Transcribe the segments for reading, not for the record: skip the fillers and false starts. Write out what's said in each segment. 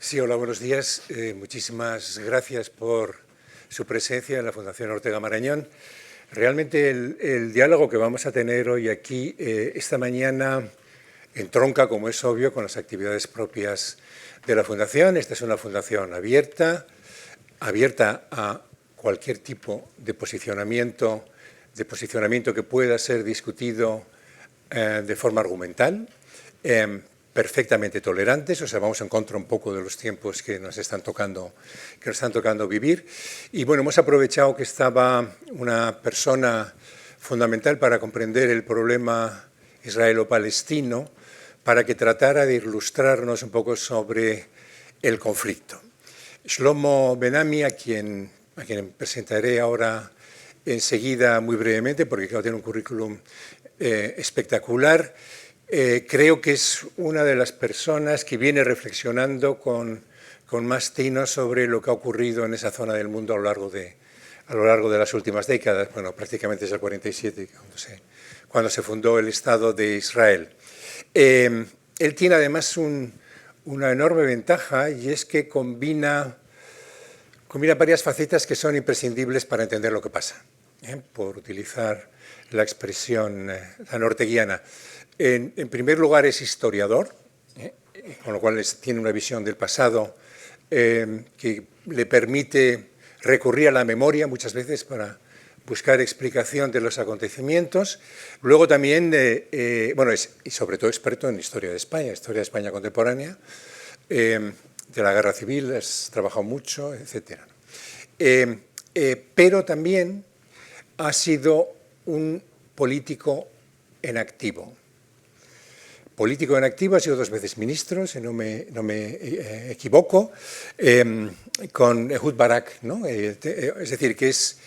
Sí, hola, buenos días. Muchísimas gracias por su presencia en la Fundación Ortega Marañón. Realmente el diálogo que vamos a tener hoy aquí, esta mañana, entronca, como es obvio, con las actividades propias de la Fundación. Esta es una fundación abierta a cualquier tipo de posicionamiento que pueda ser discutido de forma argumental, perfectamente tolerantes, o sea, vamos en contra un poco de los tiempos que nos están tocando vivir. Y bueno, hemos aprovechado que estaba una persona fundamental para comprender el problema israelo-palestino, para que tratara de ilustrarnos un poco sobre el conflicto. Shlomo Ben-Ami, a quien presentaré ahora enseguida muy brevemente, porque creo que tiene un currículum espectacular. Creo que es una de las personas que viene reflexionando con más tino sobre lo que ha ocurrido en esa zona del mundo a lo largo de las últimas décadas, bueno, prácticamente desde el 47, cuando se fundó el Estado de Israel. Él tiene además una enorme ventaja, y es que combina varias facetas que son imprescindibles para entender lo que pasa, por utilizar la expresión tan orteguiana. En primer lugar, es historiador, con lo cual tiene una visión del pasado que le permite recurrir a la memoria muchas veces para buscar explicación de los acontecimientos. Luego también, es y sobre todo experto en historia de España contemporánea, de la Guerra Civil, has trabajado mucho, etc. Pero también ha sido un político en activo. Ha sido 2 veces ministro, si no me equivoco, con Ehud Barak, ¿no? Es decir, que es,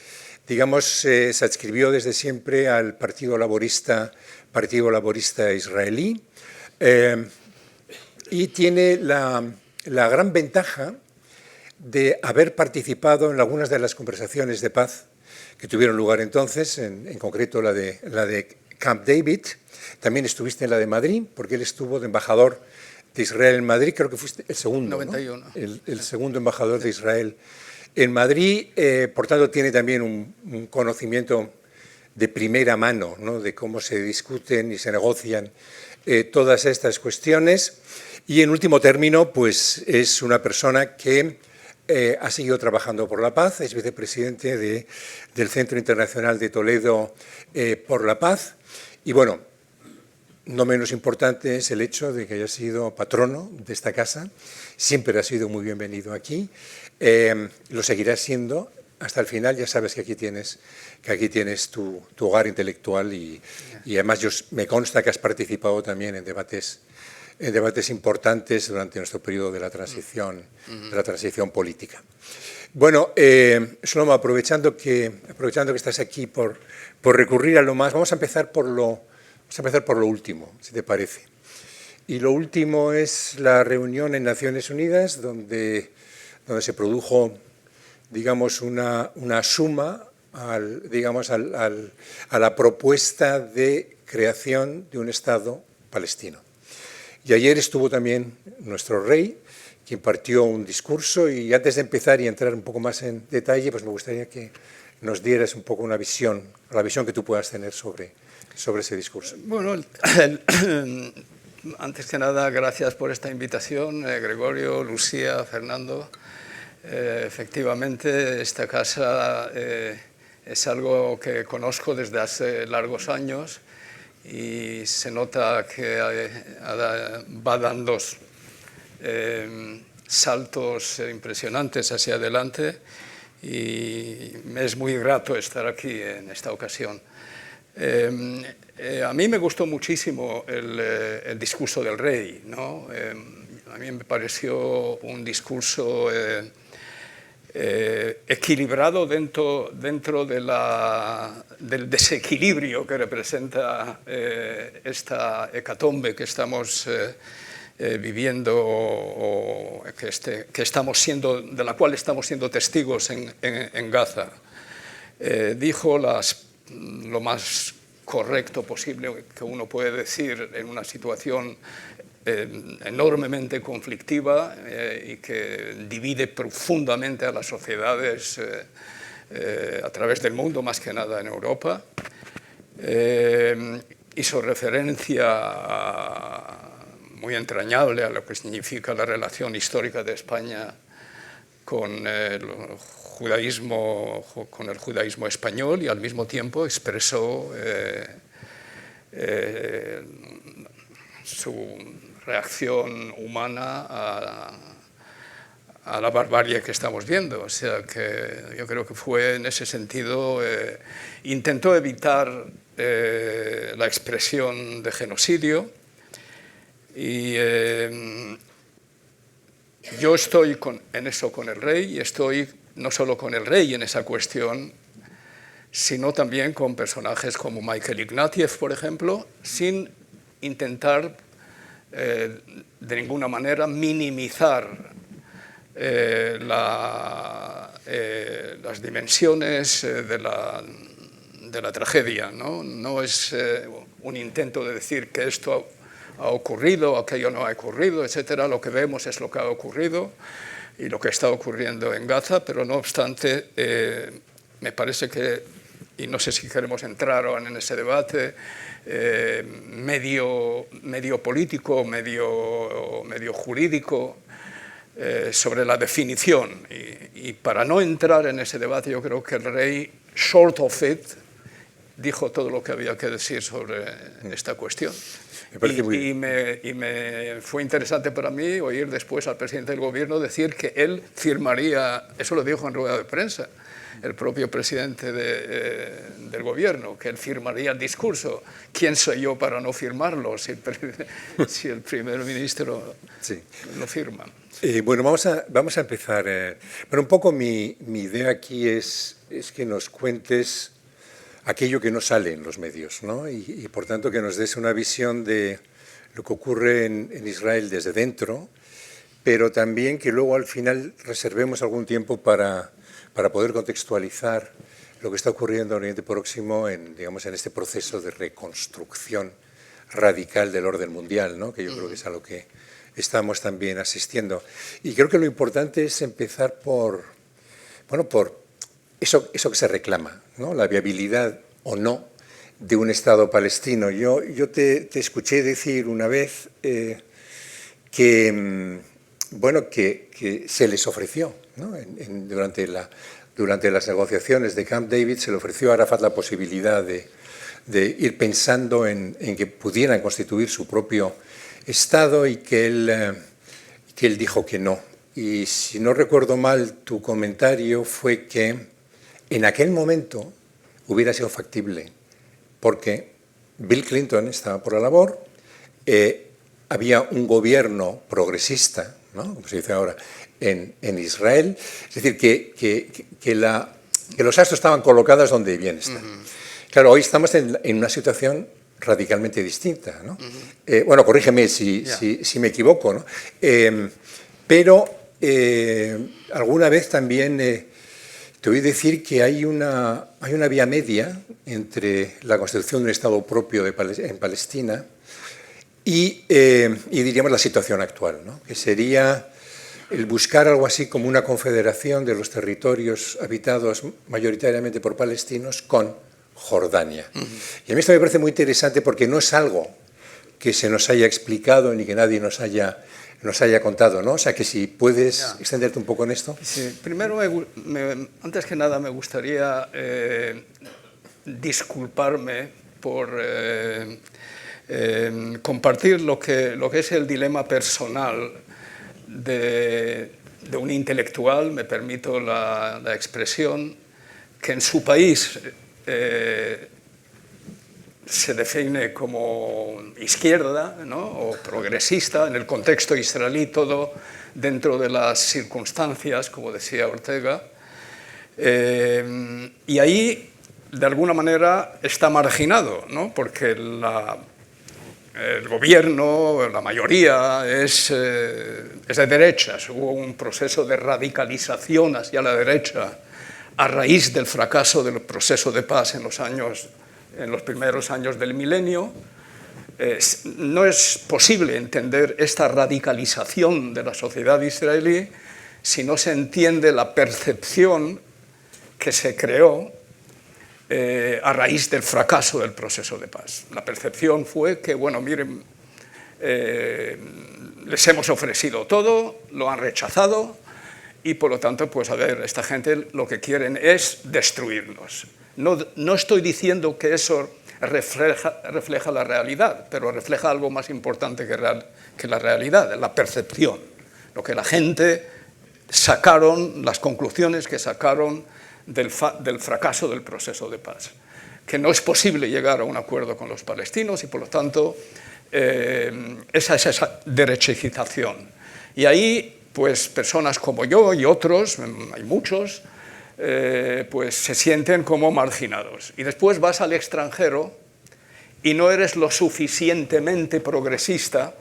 digamos, se adscribió desde siempre al Partido Laborista israelí, y tiene la gran ventaja de haber participado en algunas de las conversaciones de paz que tuvieron lugar entonces, en concreto la de Camp David. También estuviste en la de Madrid, porque él estuvo de embajador de Israel en Madrid, creo que fuiste el segundo, 91. ¿no? El segundo embajador de Israel en Madrid, por tanto tiene también un conocimiento de primera mano, ¿no?, de cómo se discuten y se negocian todas estas cuestiones. Y en último término, pues es una persona que ha seguido trabajando por la paz, es vicepresidente del Centro Internacional de Toledo por la Paz. Y bueno, no menos importante es el hecho de que haya sido patrono de esta casa. Siempre ha sido muy bienvenido aquí. Lo seguirá siendo hasta el final. Ya sabes que aquí tienes tu hogar intelectual y además me consta que has participado también en debates importantes durante nuestro periodo de la transición política. Bueno, Shlomo, aprovechando que estás aquí por recurrir a lo más, vamos a empezar por lo último, si te parece. Y lo último es la reunión en Naciones Unidas, donde se produjo, digamos, una suma a la propuesta de creación de un Estado palestino. Y ayer estuvo también nuestro rey, que impartió un discurso, y antes de empezar y entrar un poco más en detalle, pues me gustaría que nos dieras un poco la visión que tú puedas tener sobre ese discurso. Bueno, antes que nada, gracias por esta invitación, Gregorio, Lucía, Fernando. Efectivamente, esta casa es algo que conozco desde hace largos años y se nota que va dando saltos impresionantes hacia adelante, y me es muy grato estar aquí en esta ocasión. A mí me gustó muchísimo el discurso del rey, ¿no? A mí me pareció un discurso equilibrado dentro del desequilibrio que representa esta hecatombe que estamos viviendo, o de la cual estamos siendo testigos en Gaza. Dijo lo más correcto posible que uno puede decir en una situación enormemente conflictiva y que divide profundamente a las sociedades a través del mundo, más que nada en Europa. Hizo referencia muy entrañable a lo que significa la relación histórica de España con el judaísmo español, y al mismo tiempo expresó su reacción humana a la barbarie que estamos viendo. O sea que yo creo que fue en ese sentido, intentó evitar la expresión de genocidio, y yo estoy en eso con el rey, y estoy no solo con el rey en esa cuestión, sino también con personajes como Michael Ignatieff, por ejemplo, sin intentar de ninguna manera minimizar las dimensiones de la tragedia, ¿no? No es un intento de decir que esto ha ocurrido, aquello no ha ocurrido, etcétera. Lo que vemos es lo que ha ocurrido y lo que está ocurriendo en Gaza, pero no obstante, me parece que, y no sé si queremos entrar en ese debate, medio político, medio jurídico, sobre la definición. Y para no entrar en ese debate, yo creo que el rey, short of it, dijo todo lo que había que decir sobre esta cuestión. Y me fue interesante para mí oír después al presidente del gobierno decir que él firmaría, eso lo dijo en rueda de prensa, el propio presidente del gobierno, que él firmaría el discurso. ¿Quién soy yo para no firmarlo si el primer ministro lo firma? Bueno, vamos a empezar. Bueno, un poco mi idea aquí es que nos cuentes aquello que no sale en los medios, ¿no? Y por tanto que nos des una visión de lo que ocurre en Israel desde dentro, pero también que luego al final reservemos algún tiempo para poder contextualizar lo que está ocurriendo en Oriente Próximo en este proceso de reconstrucción radical del orden mundial, ¿no? Que yo creo que es a lo que estamos también asistiendo. Y creo que lo importante es empezar por eso que se reclama, ¿no? La viabilidad o no de un Estado palestino. Yo te escuché decir una vez que se les ofreció, ¿no? Durante las negociaciones de Camp David se le ofreció a Arafat la posibilidad de ir pensando en que pudieran constituir su propio Estado, y que él dijo que no. Y si no recuerdo mal, tu comentario fue que en aquel momento hubiera sido factible, porque Bill Clinton estaba por la labor, había un gobierno progresista, ¿no? Como se dice ahora, en Israel, es decir, que los astros estaban colocados donde debían estar. Claro, hoy estamos en una situación radicalmente distinta, ¿no? Bueno, corrígeme si me equivoco, ¿no? Pero alguna vez también te oí decir que hay una vía media entre la constitución de un Estado propio en Palestina y diríamos la situación actual, ¿no? Que sería el buscar algo así como una confederación de los territorios habitados mayoritariamente por palestinos con Jordania. Y a mí esto me parece muy interesante porque no es algo que se nos haya explicado ni que nadie nos haya contado, ¿no? O sea, que si puedes extenderte un poco en esto. Sí, primero, antes que nada, me gustaría disculparme por compartir lo que es el dilema personal de un intelectual, me permito la expresión, que en su país se define como izquierda, ¿no? O progresista, en el contexto israelí, todo dentro de las circunstancias, como decía Ortega, y ahí, de alguna manera, está marginado, ¿no? Porque el gobierno, la mayoría, es de derechas. Hubo un proceso de radicalización hacia la derecha a raíz del fracaso del proceso de paz en los primeros años del milenio, no es posible entender esta radicalización de la sociedad israelí si no se entiende la percepción que se creó a raíz del fracaso del proceso de paz. La percepción fue que, bueno, miren, les hemos ofrecido todo, lo han rechazado y por lo tanto, pues a ver, esta gente lo que quieren es destruirnos. No estoy diciendo que eso refleja la realidad, pero refleja algo más importante que la realidad, la percepción, lo que la gente sacaron, las conclusiones que sacaron del fracaso del proceso de paz, que no es posible llegar a un acuerdo con los palestinos y por lo tanto esa es esa derechización. Y ahí pues personas como yo y otros, hay muchos, pues se sienten como marginados. Y después vas al extranjero y no eres lo suficientemente progresista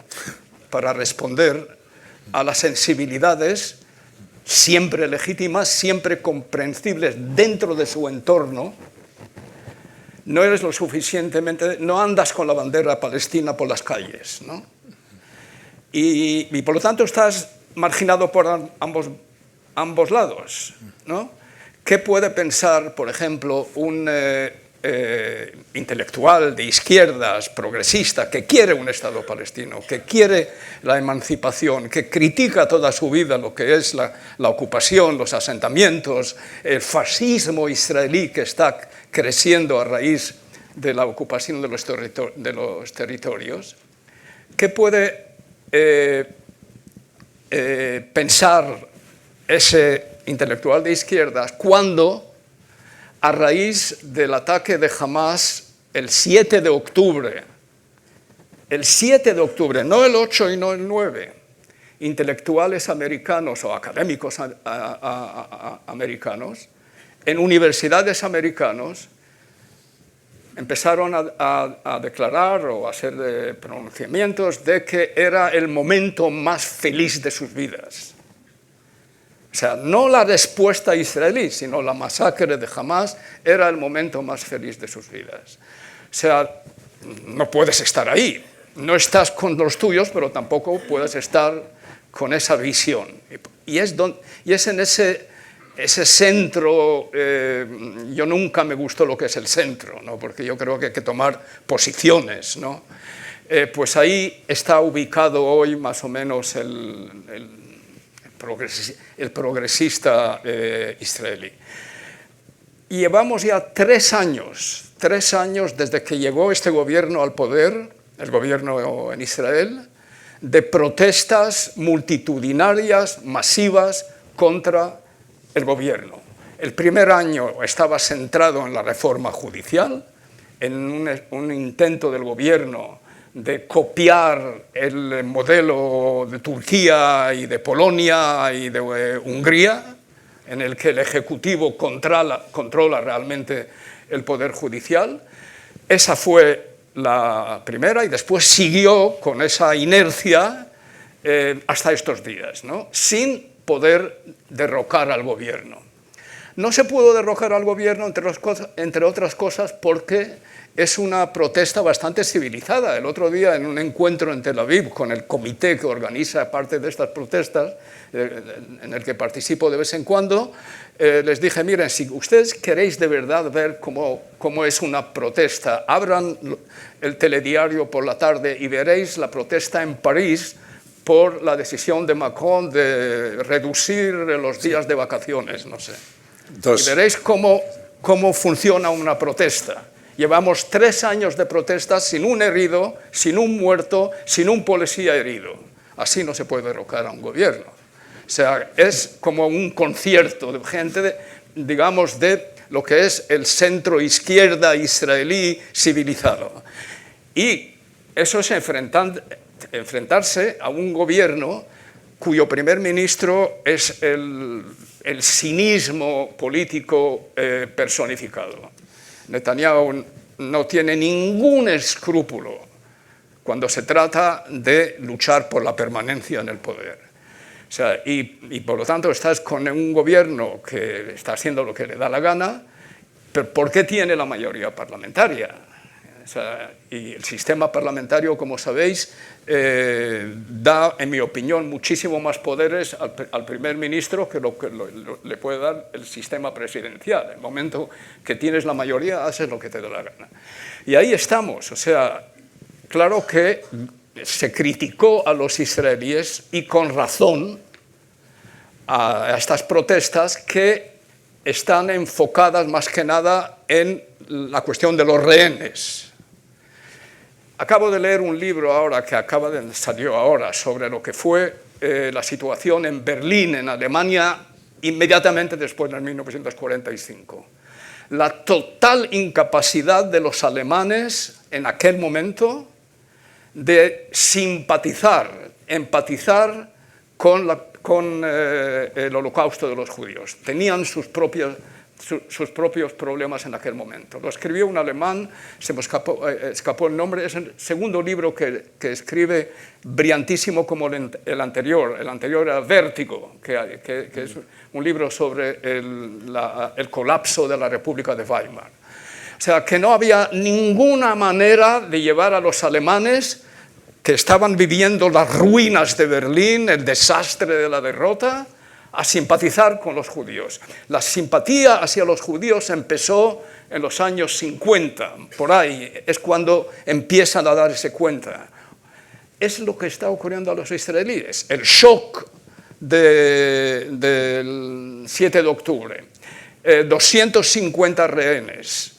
para responder a las sensibilidades siempre legítimas, siempre comprensibles dentro de su entorno. No eres lo suficientemente, no andas con la bandera palestina por las calles, ¿no? Y por lo tanto estás marginado por ambos lados, ¿no? ¿Qué puede pensar, por ejemplo, un intelectual de izquierdas, progresista, que quiere un Estado palestino, que quiere la emancipación, que critica toda su vida lo que es la ocupación, los asentamientos, el fascismo israelí que está creciendo a raíz de la ocupación de los territorios? ¿Qué puede pensar ese intelectual de izquierdas cuando, a raíz del ataque de Hamás el 7 de octubre, no el 8 y no el 9, intelectuales americanos o académicos americanos, en universidades americanas, empezaron a declarar o a hacer pronunciamientos de que era el momento más feliz de sus vidas? O sea, no la respuesta israelí, sino la masacre de Hamás era el momento más feliz de sus vidas. O sea, no puedes estar ahí. No estás con los tuyos, pero tampoco puedes estar con esa visión. Y es en ese centro, yo nunca me gustó lo que es el centro, ¿no? Porque yo creo que hay que tomar posiciones, ¿no? Pues ahí está ubicado hoy más o menos el progresista israelí. Y llevamos ya 3 años desde que llegó este gobierno al poder, el gobierno en Israel, de protestas multitudinarias, masivas, contra el gobierno. El primer año estaba centrado en la reforma judicial, en un intento del gobierno de copiar el modelo de Turquía y de Polonia y de Hungría, en el que el Ejecutivo controla realmente el Poder Judicial. Esa fue la primera y después siguió con esa inercia hasta estos días, ¿no? Sin poder derrocar al gobierno. No se pudo derrocar al gobierno, entre otras cosas, porque es una protesta bastante civilizada. El otro día, en un encuentro en Tel Aviv con el comité que organiza parte de estas protestas, en el que participo de vez en cuando, les dije, miren, si ustedes queréis de verdad ver cómo es una protesta, abran el telediario por la tarde y veréis la protesta en París por la decisión de Macron de reducir los días de vacaciones, no sé. Y veréis cómo funciona una protesta. Llevamos 3 años de protestas sin un herido, sin un muerto, sin un policía herido. Así no se puede derrocar a un gobierno. O sea, es como un concierto de gente, digamos, de lo que es el centro izquierda israelí civilizado. Y eso es enfrentarse a un gobierno cuyo primer ministro es el cinismo político personificado. Netanyahu no tiene ningún escrúpulo cuando se trata de luchar por la permanencia en el poder. O sea, y por lo tanto estás con un gobierno que está haciendo lo que le da la gana, pero ¿por qué tiene la mayoría parlamentaria? O sea, y el sistema parlamentario, como sabéis, da, en mi opinión, muchísimo más poderes al primer ministro que lo que le puede dar el sistema presidencial. En el momento que tienes la mayoría, haces lo que te da la gana. Y ahí estamos. O sea, claro que se criticó a los israelíes, y con razón, a estas protestas que están enfocadas más que nada en la cuestión de los rehenes. Acabo de leer un libro ahora que salió ahora sobre lo que fue la situación en Berlín, en Alemania, inmediatamente después de 1945. La total incapacidad de los alemanes en aquel momento de simpatizar, empatizar con el holocausto de los judíos. Tenían sus propios problemas en aquel momento. Lo escribió un alemán, se me escapó el nombre, es el segundo libro que escribe, brillantísimo como el anterior. El anterior era Vértigo, que es un libro sobre el colapso de la República de Weimar. O sea, que no había ninguna manera de llevar a los alemanes, que estaban viviendo las ruinas de Berlín, el desastre de la derrota, a simpatizar con los judíos. La simpatía hacia los judíos empezó en los años 50, por ahí, es cuando empiezan a darse cuenta. Es lo que está ocurriendo a los israelíes, el shock del 7 de octubre, 250 rehenes.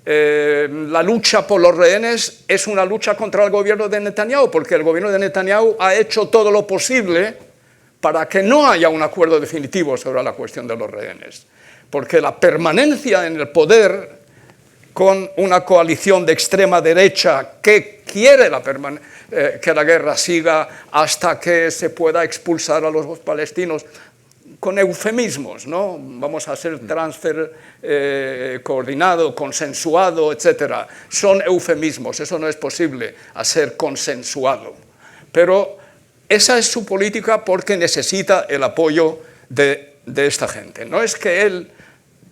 La lucha por los rehenes es una lucha contra el gobierno de Netanyahu, porque el gobierno de Netanyahu ha hecho todo lo posible para que no haya un acuerdo definitivo sobre la cuestión de los rehenes, porque la permanencia en el poder con una coalición de extrema derecha que quiere que la guerra siga hasta que se pueda expulsar a los palestinos, con eufemismos, ¿no? Vamos a hacer transfer coordinado, consensuado, etc. Son eufemismos, eso no es posible, hacer consensuado. Pero esa es su política porque necesita el apoyo de esta gente. No es que él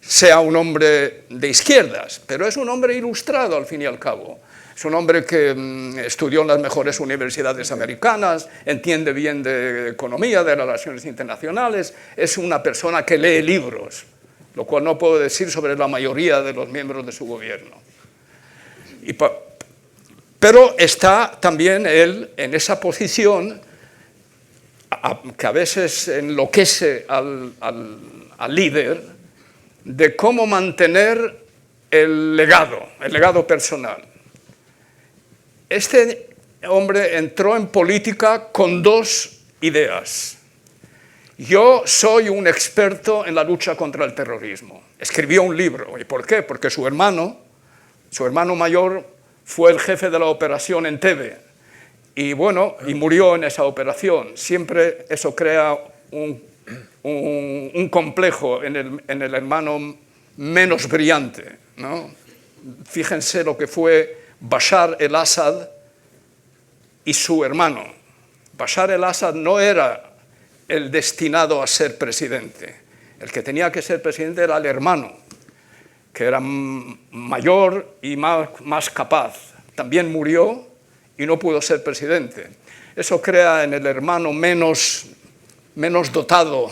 sea un hombre de izquierdas, pero es un hombre ilustrado al fin y al cabo. Es un hombre que estudió en las mejores universidades americanas, entiende bien de economía, de relaciones internacionales, es una persona que lee libros, lo cual no puedo decir sobre la mayoría de los miembros de su gobierno. Pero está también él en esa posición que a veces enloquece al líder, de cómo mantener el legado personal. Este hombre entró en política con dos ideas. Yo soy un experto en la lucha contra el terrorismo. Escribió un libro. ¿Y por qué? Porque su hermano mayor fue el jefe de la operación Entebbe. Y bueno, y murió en esa operación. Siempre eso crea un complejo en el hermano menos brillante, ¿no? Fíjense lo que fue Bashar el-Assad y su hermano. Bashar el-Assad no era el destinado a ser presidente. El que tenía que ser presidente era el hermano, que era mayor y más capaz. También murió y no pudo ser presidente. Eso crea en el hermano menos dotado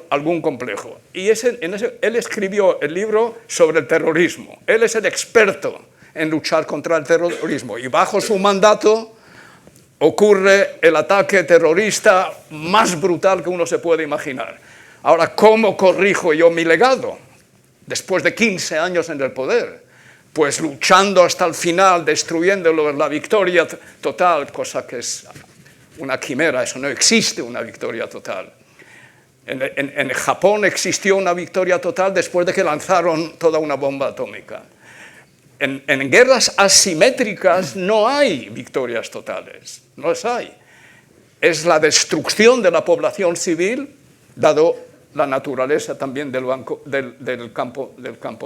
algún complejo. Y él escribió el libro sobre el terrorismo. Él es el experto en luchar contra el terrorismo. Y bajo su mandato ocurre el ataque terrorista más brutal que uno se puede imaginar. Ahora, ¿cómo corrijo yo mi legado? Después de 15 años en el poder. Pues luchando hasta el final, destruyéndolo, la victoria total, cosa que es una quimera, eso no existe, una victoria total. En Japón existió una victoria total después de que lanzaron toda una bomba atómica. En guerras asimétricas no hay victorias totales, no las hay. Es la destrucción de la población civil, dado la naturaleza también del campo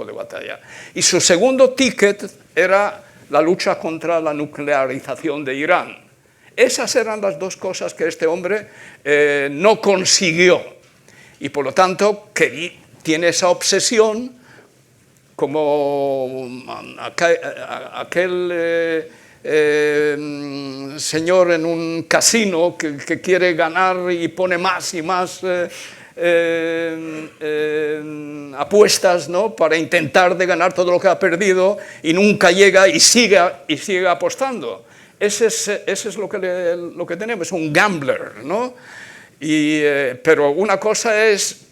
de batalla. Y su segundo ticket era la lucha contra la nuclearización de Irán. Esas eran las dos cosas que este hombre no consiguió. Y por lo tanto tiene esa obsesión como aquel señor en un casino que quiere ganar y pone más y más apuestas, ¿no?, para intentar de ganar todo lo que ha perdido y nunca llega y sigue apostando. Ese es lo que tenemos, un gambler, ¿no? Pero una cosa es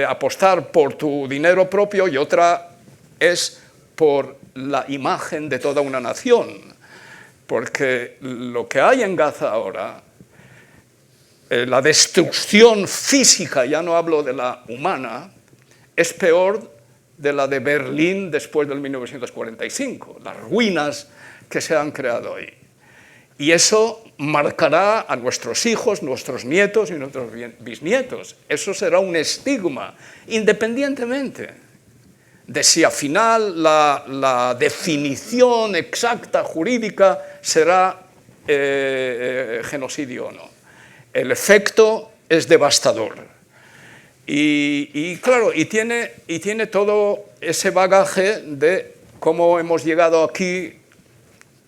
apostar por tu dinero propio y otra es por la imagen de toda una nación. Porque lo que hay en Gaza ahora, la destrucción física, ya no hablo de la humana, es peor de la de Berlín después del 1945, las ruinas que se han creado ahí. Y eso marcará a nuestros hijos, nuestros nietos y nuestros bisnietos. Eso será un estigma, independientemente de si al final la definición exacta jurídica será genocidio o no. El efecto es devastador. Y claro, tiene todo ese bagaje de cómo hemos llegado aquí,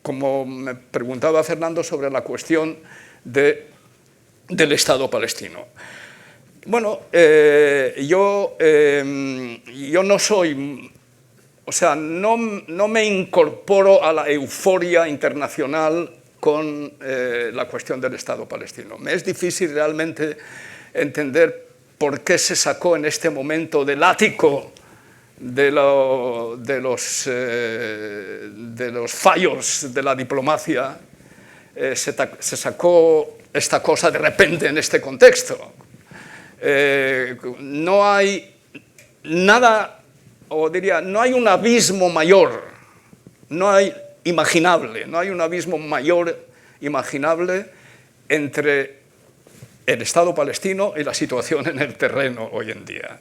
como me preguntaba Fernando sobre la cuestión del Estado palestino. Bueno, yo no soy, o sea, no me incorporo a la euforia internacional con la cuestión del Estado palestino. Me es difícil realmente entender por qué se sacó en este momento del ático de los fallos de la diplomacia, se sacó esta cosa de repente en este contexto. No hay nada, o diría, no hay un abismo mayor, no hay un abismo mayor imaginable entre el Estado palestino y la situación en el terreno hoy en día.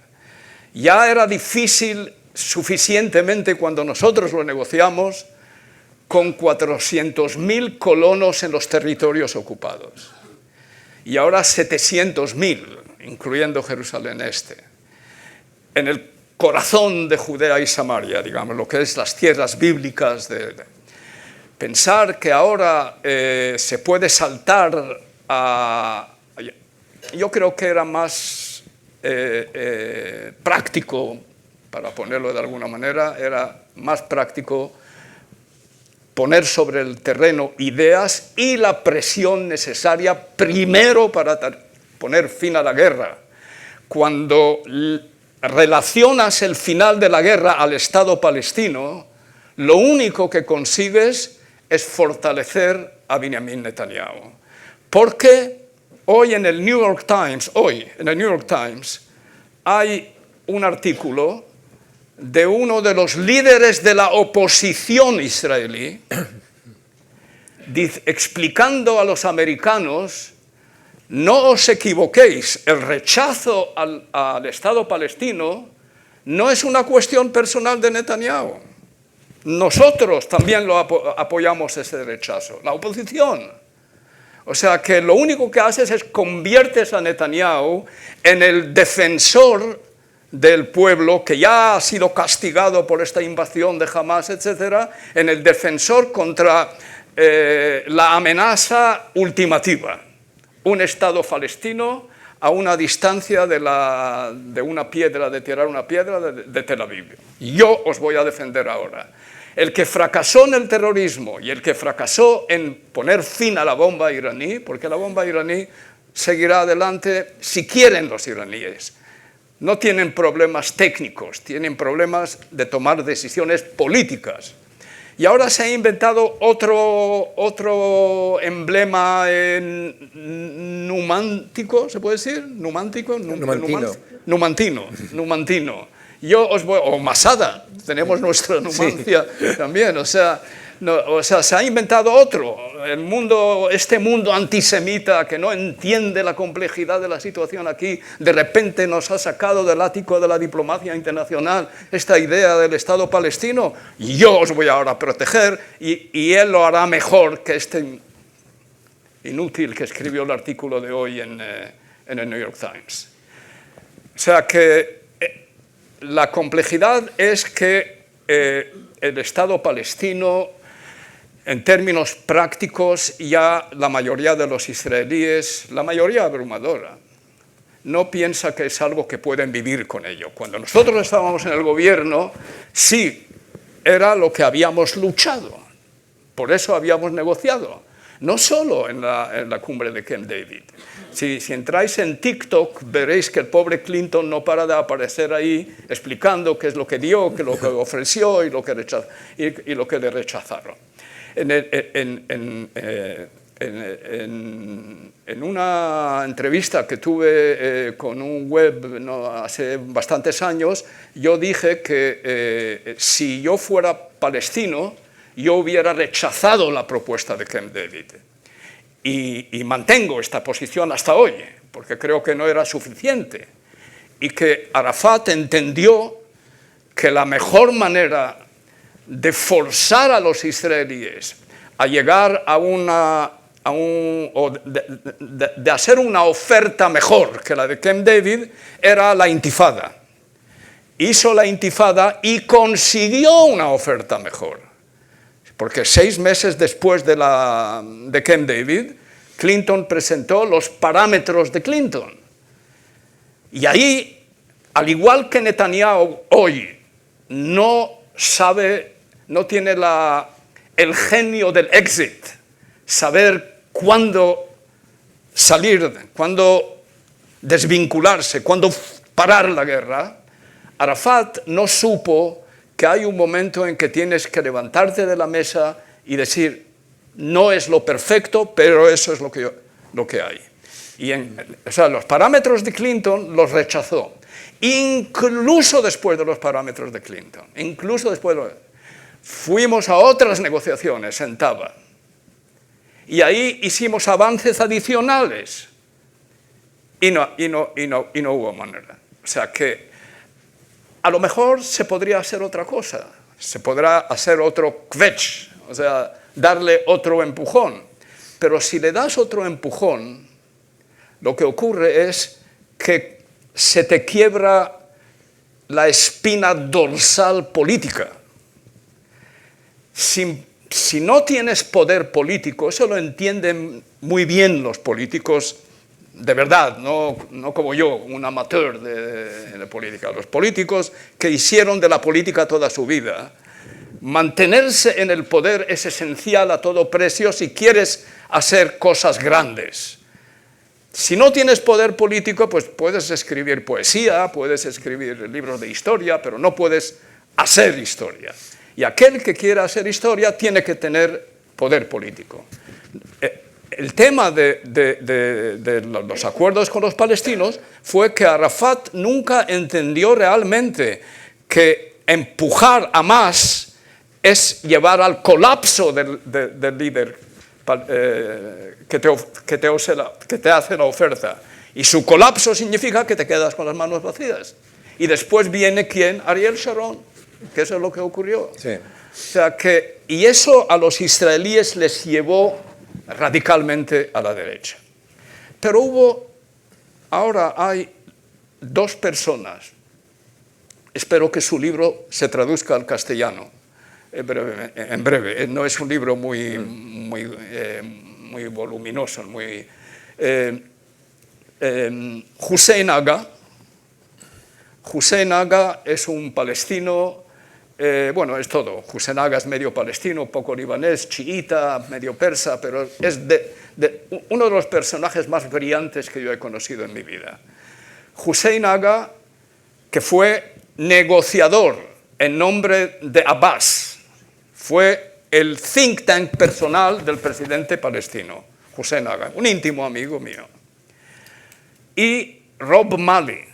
Ya era difícil suficientemente cuando nosotros lo negociamos con 400.000 colonos en los territorios ocupados. Y ahora 700.000, incluyendo Jerusalén Este, en el corazón de Judea y Samaria, digamos, lo que es las tierras bíblicas. Pensar que ahora se puede saltar a... Yo creo que era más práctico, para ponerlo de alguna manera, era más práctico poner sobre el terreno ideas y la presión necesaria primero para poner fin a la guerra. Cuando relacionas el final de la guerra al Estado palestino, lo único que consigues es fortalecer a Benjamin Netanyahu. Porque hoy en el New York Times, hay un artículo de uno de los líderes de la oposición israelí, explicando a los americanos: no os equivoquéis, el rechazo al Estado palestino no es una cuestión personal de Netanyahu. Nosotros también lo apoyamos ese rechazo, la oposición. O sea que lo único que haces es conviertes a Netanyahu en el defensor del pueblo que ya ha sido castigado por esta invasión de Hamas, etc., en el defensor contra la amenaza ultimativa. Un Estado palestino a una distancia de tirar una piedra de Tel Aviv. Yo os voy a defender ahora. El que fracasó en el terrorismo y el que fracasó en poner fin a la bomba iraní, porque la bomba iraní seguirá adelante si quieren los iraníes. No tienen problemas técnicos, tienen problemas de tomar decisiones políticas. Y ahora se ha inventado otro emblema numántico, ¿se puede decir? Numantino. O Masada, tenemos nuestra Numancia también, o sea, se ha inventado otro. Este mundo antisemita que no entiende la complejidad de la situación aquí, de repente nos ha sacado del ático de la diplomacia internacional esta idea del Estado palestino. Y yo os voy ahora a proteger, y él lo hará mejor que este inútil que escribió el artículo de hoy en el New York Times. O sea que la complejidad es que el Estado palestino, en términos prácticos, ya la mayoría de los israelíes, la mayoría abrumadora, no piensa que es algo que pueden vivir con ello. Cuando nosotros estábamos en el gobierno, sí, era lo que habíamos luchado. Por eso habíamos negociado. No solo en la cumbre de Camp David. Si entráis en TikTok, veréis que el pobre Clinton no para de aparecer ahí explicando qué es lo que dio, qué es lo que ofreció y lo que le rechazaron. En una entrevista que tuve con un web hace bastantes años, yo dije que si yo fuera palestino, yo hubiera rechazado la propuesta de Camp David. Y mantengo esta posición hasta hoy, porque creo que no era suficiente. Y que Arafat entendió que la mejor manera de forzar a los israelíes a llegar de hacer una oferta mejor que la de Camp David era la intifada. Hizo la intifada y consiguió una oferta mejor. Porque 6 meses después de Camp David, Clinton presentó los parámetros de Clinton. Y ahí, al igual que Netanyahu hoy, no tiene el genio del exit, saber cuándo salir, cuándo desvincularse, cuándo parar la guerra, Arafat no supo que hay un momento en que tienes que levantarte de la mesa y decir, no es lo perfecto, pero eso es lo que hay. Y los parámetros de Clinton los rechazó, incluso después de los parámetros de Clinton, fuimos a otras negociaciones en Taba, y ahí hicimos avances adicionales, y no hubo manera. O sea que a lo mejor se podría hacer otra cosa, se podrá hacer otro kvetch, o sea, darle otro empujón. Pero si le das otro empujón, lo que ocurre es que se te quiebra la espina dorsal política. Si no tienes poder político, eso lo entienden muy bien los políticos, de verdad, no como yo, un amateur de política. Los políticos que hicieron de la política toda su vida, mantenerse en el poder es esencial a todo precio si quieres hacer cosas grandes. Si no tienes poder político, pues puedes escribir poesía, puedes escribir libros de historia, pero no puedes hacer historia. Y aquel que quiera hacer historia tiene que tener poder político. El tema de los acuerdos con los palestinos fue que Arafat nunca entendió realmente que empujar a más es llevar al colapso del líder que te hace la oferta. Y su colapso significa que te quedas con las manos vacías. Y después viene ¿quién? Ariel Sharon, que eso es lo que ocurrió. Sí. O sea y eso a los israelíes les llevó radicalmente a la derecha. Pero ahora hay 2 personas, espero que su libro se traduzca al castellano en breve, no es un libro muy voluminoso, Hussein Agha. Hussein Agha es un palestino, es todo. Hussein Agha es medio palestino, poco libanés, chiita, medio persa, pero es uno de los personajes más brillantes que yo he conocido en mi vida. Hussein Agha, que fue negociador en nombre de Abbas, fue el think tank personal del presidente palestino, Hussein Agha, un íntimo amigo mío. Y Rob Malley,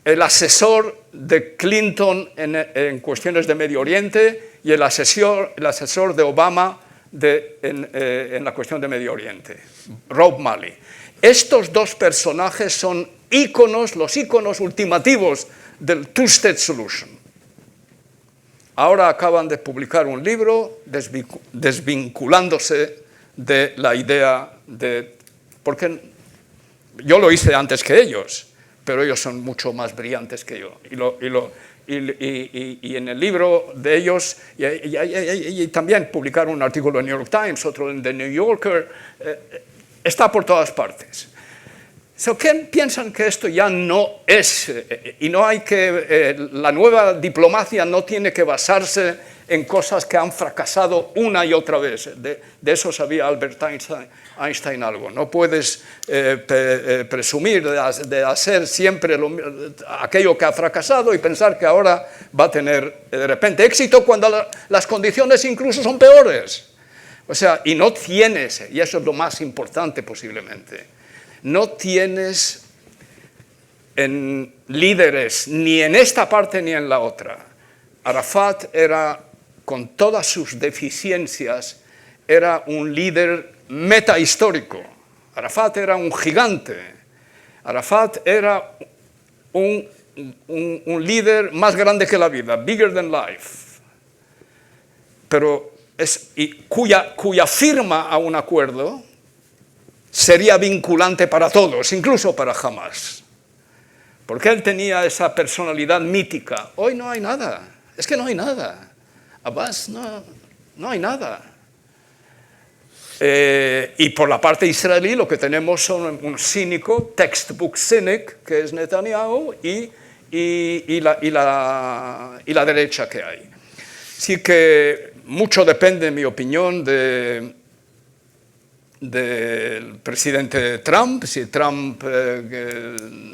el asesor de Clinton en cuestiones de Medio Oriente y el asesor de Obama en la cuestión de Medio Oriente, Rob Malley. Estos 2 personajes son los íconos ultimativos del Two-State Solution. Ahora acaban de publicar un libro desvinculándose de la idea porque yo lo hice antes que ellos, pero ellos son mucho más brillantes que yo. y en el libro de ellos, y también publicaron un artículo en New York Times, otro en The New Yorker, está por todas partes. ¿Qué piensan que esto ya no es? Y no hay que, la nueva diplomacia no tiene que basarse en cosas que han fracasado una y otra vez. De eso sabía Albert Einstein algo. No puedes presumir de hacer siempre aquello que ha fracasado y pensar que ahora va a tener de repente éxito cuando las condiciones incluso son peores. O sea, y no tienes, y eso es lo más importante posiblemente, no tienes líderes ni en esta parte ni en la otra. Arafat era, con todas sus deficiencias, era un líder metahistórico. Arafat era un gigante. Arafat era un líder más grande que la vida, bigger than life. Pero cuya firma a un acuerdo sería vinculante para todos, incluso para Hamas. Porque él tenía esa personalidad mítica. Hoy no hay nada. Es que no hay nada. Abbas, no hay nada. Y por la parte israelí lo que tenemos son un cínico, textbook cynic, que es Netanyahu, y la derecha que hay. Así que mucho depende, en mi opinión, del presidente Trump. Si Trump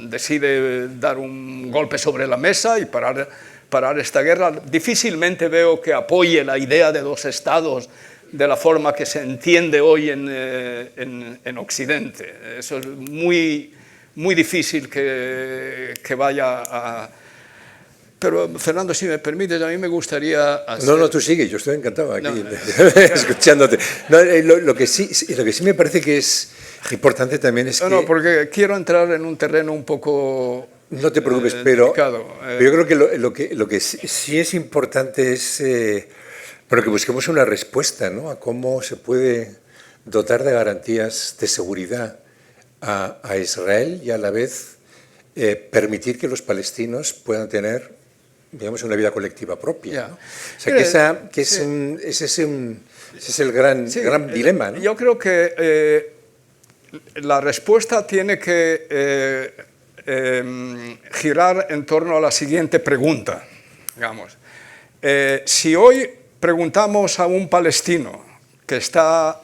decide dar un golpe sobre la mesa y parar esta guerra, difícilmente veo que apoye la idea de dos estados de la forma que se entiende hoy en Occidente. Eso es muy, muy difícil que vaya a... Pero, Fernando, si me permites, a mí me gustaría hacer... No, tú sigue, yo estoy encantado aquí escuchándote. No, lo que sí me parece que es importante también es que... No, porque quiero entrar en un terreno un poco... No te preocupes, pero yo creo que lo que sí es importante es que busquemos una respuesta, ¿no?, a cómo se puede dotar de garantías de seguridad a Israel y a la vez permitir que los palestinos puedan tener, digamos, una vida colectiva propia, ¿no? O sea, ese es el gran dilema, ¿no? Yo creo que la respuesta tiene que girar en torno a la siguiente pregunta, digamos. Si hoy preguntamos a un palestino que está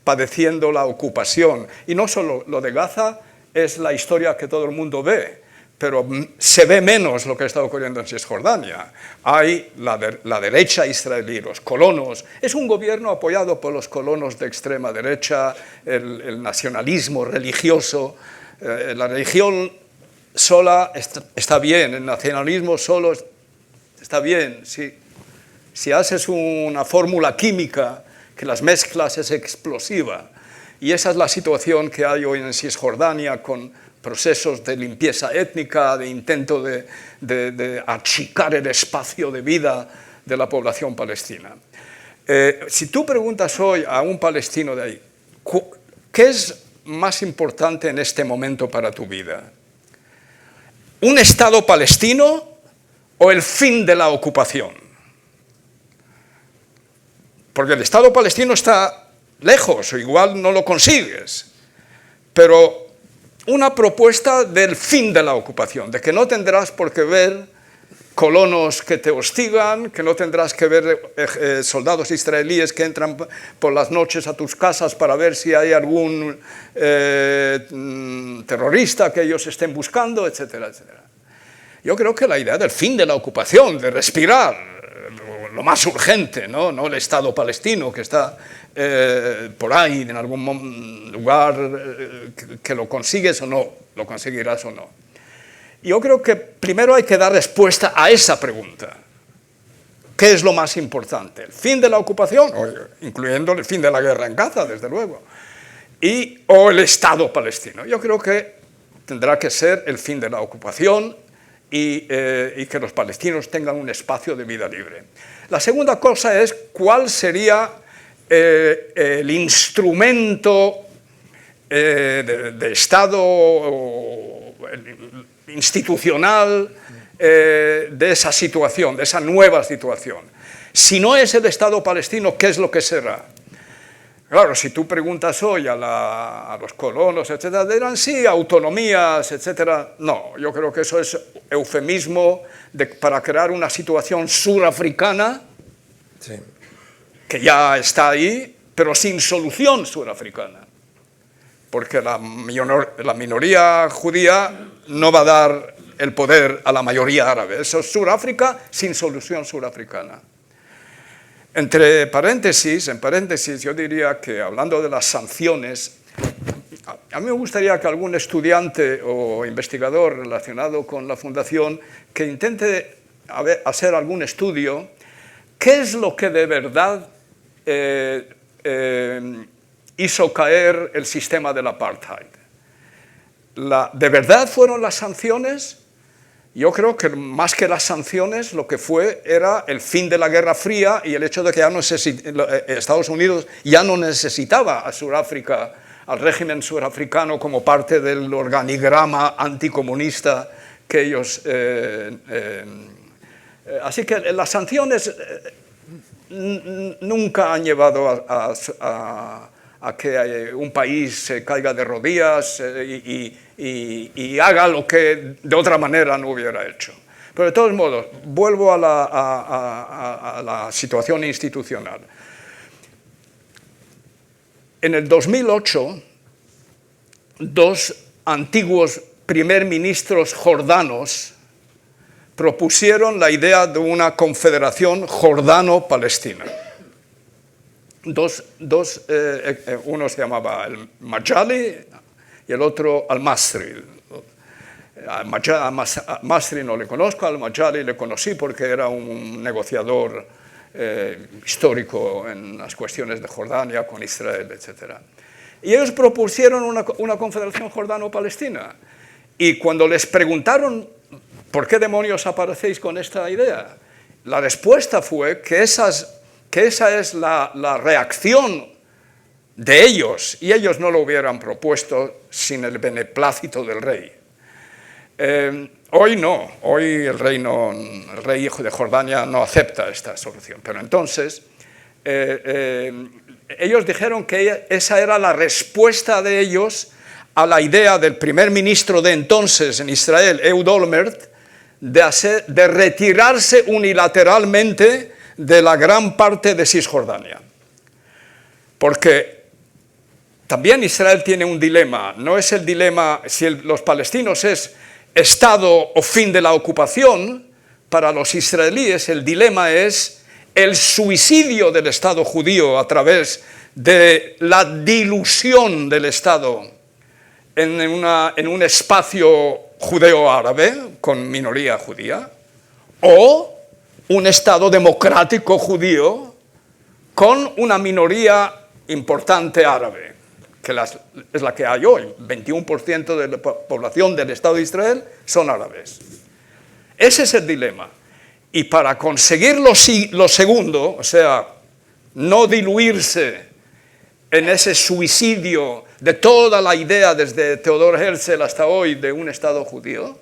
padeciendo la ocupación, y no solo lo de Gaza es la historia que todo el mundo ve, pero se ve menos lo que está ocurriendo en Cisjordania. Hay la derecha israelí, los colonos. Es un gobierno apoyado por los colonos de extrema derecha, el nacionalismo religioso. La religión sola está bien, el nacionalismo solo está bien. Si haces una fórmula química que las mezclas es explosiva, y esa es la situación que hay hoy en Cisjordania con procesos de limpieza étnica, de intento de achicar el espacio de vida de la población palestina. Si tú preguntas hoy a un palestino de ahí, ¿qué es más importante en este momento para tu vida? ¿Un Estado palestino o el fin de la ocupación? Porque el Estado palestino está lejos, o igual no lo consigues, pero una propuesta del fin de la ocupación, de que no tendrás por qué ver colonos que te hostigan, que no tendrás que ver soldados israelíes que entran por las noches a tus casas para ver si hay algún terrorista que ellos estén buscando, etcétera, etcétera. Yo creo que la idea del fin de la ocupación, de respirar, lo más urgente, no el Estado palestino que está por ahí en algún lugar, que lo consigues o no, lo conseguirás o no. Yo creo que primero hay que dar respuesta a esa pregunta. ¿Qué es lo más importante? ¿El fin de la ocupación? Incluyendo el fin de la guerra en Gaza, desde luego. ¿O el Estado palestino? Yo creo que tendrá que ser el fin de la ocupación y que los palestinos tengan un espacio de vida libre. La segunda cosa es cuál sería el instrumento de Estado institucional de esa situación, de esa nueva situación. Si no es el Estado palestino, ¿qué es lo que será? Claro, si tú preguntas hoy a los colonos, etcétera, dirán sí, autonomías, etcétera. No, yo creo que eso es eufemismo para crear una situación surafricana, sí, que ya está ahí, pero sin solución surafricana. Porque la minoría judía no va a dar el poder a la mayoría árabe. Eso es Sudáfrica sin solución surafricana. En paréntesis, yo diría que hablando de las sanciones, a mí me gustaría que algún estudiante o investigador relacionado con la Fundación que intente hacer algún estudio, ¿qué es lo que de verdad hizo caer el sistema del apartheid? ¿De verdad fueron las sanciones? Yo creo que más que las sanciones, lo que era el fin de la Guerra Fría y el hecho de que Estados Unidos ya no necesitaba a Sudáfrica, al régimen surafricano, como parte del organigrama anticomunista que ellos... así que las sanciones nunca han llevado a que un país se caiga de rodillas y haga lo que de otra manera no hubiera hecho. Pero de todos modos, vuelvo a la situación institucional. En el 2008, dos antiguos primer ministros jordanos propusieron la idea de una confederación jordano-palestina. Uno se llamaba el Majali y el otro al-Masri. Al-Masri no le conozco, al Majali le conocí porque era un negociador histórico en las cuestiones de Jordania con Israel, etc. Y ellos propusieron una confederación jordano-palestina. Y cuando les preguntaron ¿por qué demonios aparecéis con esta idea?, la respuesta fue que esa es la reacción de ellos, y ellos no lo hubieran propuesto sin el beneplácito del rey. Hoy no, hoy el rey hijo de Jordania no acepta esta solución, pero entonces ellos dijeron que esa era la respuesta de ellos a la idea del primer ministro de entonces en Israel, Ehud Olmert, de retirarse unilateralmente de la gran parte de Cisjordania. Porque también Israel tiene un dilema, no es el dilema si los palestinos es Estado o fin de la ocupación. Para los israelíes el dilema es el suicidio del Estado judío a través de la dilución del Estado en un espacio judeo-árabe con minoría judía, o un Estado democrático judío con una minoría importante árabe, que es la que hay hoy. 21% de la población del Estado de Israel son árabes. Ese es el dilema. Y para conseguir lo segundo, o sea, no diluirse en ese suicidio de toda la idea desde Theodor Herzl hasta hoy de un Estado judío,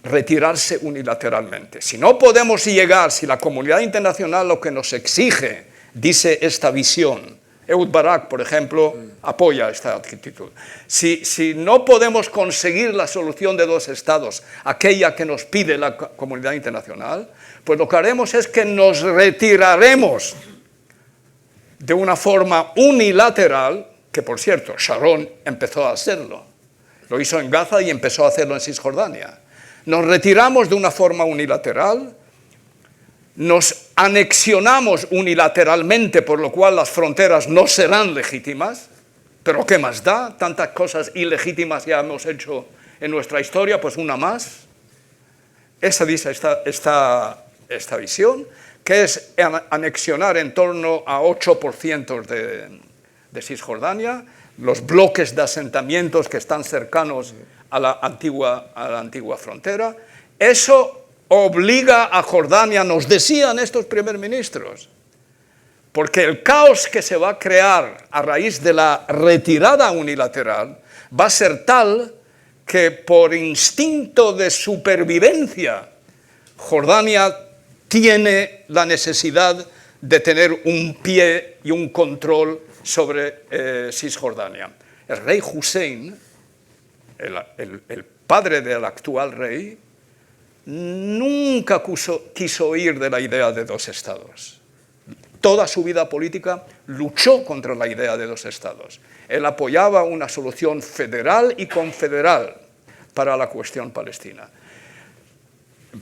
retirarse unilateralmente. Si no podemos llegar, si la comunidad internacional lo que nos exige, dice esta visión, Ehud Barak, por ejemplo, apoya esta actitud. Si no podemos conseguir la solución de dos estados, aquella que nos pide la comunidad internacional, pues lo que haremos es que nos retiraremos de una forma unilateral, que por cierto, Sharon empezó a hacerlo. Lo hizo en Gaza y empezó a hacerlo en Cisjordania. Nos retiramos de una forma unilateral, nos anexionamos unilateralmente, por lo cual las fronteras no serán legítimas, pero ¿qué más da? Tantas cosas ilegítimas ya hemos hecho en nuestra historia, pues una más. Esa dice esta visión, que es anexionar en torno a 8% de Cisjordania, los bloques de asentamientos que están cercanos a la antigua frontera. Eso obliga a Jordania, nos decían estos primer ministros, porque el caos que se va a crear a raíz de la retirada unilateral va a ser tal que por instinto de supervivencia Jordania tiene la necesidad de tener un pie y un control sobre Cisjordania. El rey Hussein, el padre del actual rey, nunca quiso oír de la idea de dos estados. Toda su vida política luchó contra la idea de dos estados. Él apoyaba una solución federal y confederal para la cuestión palestina.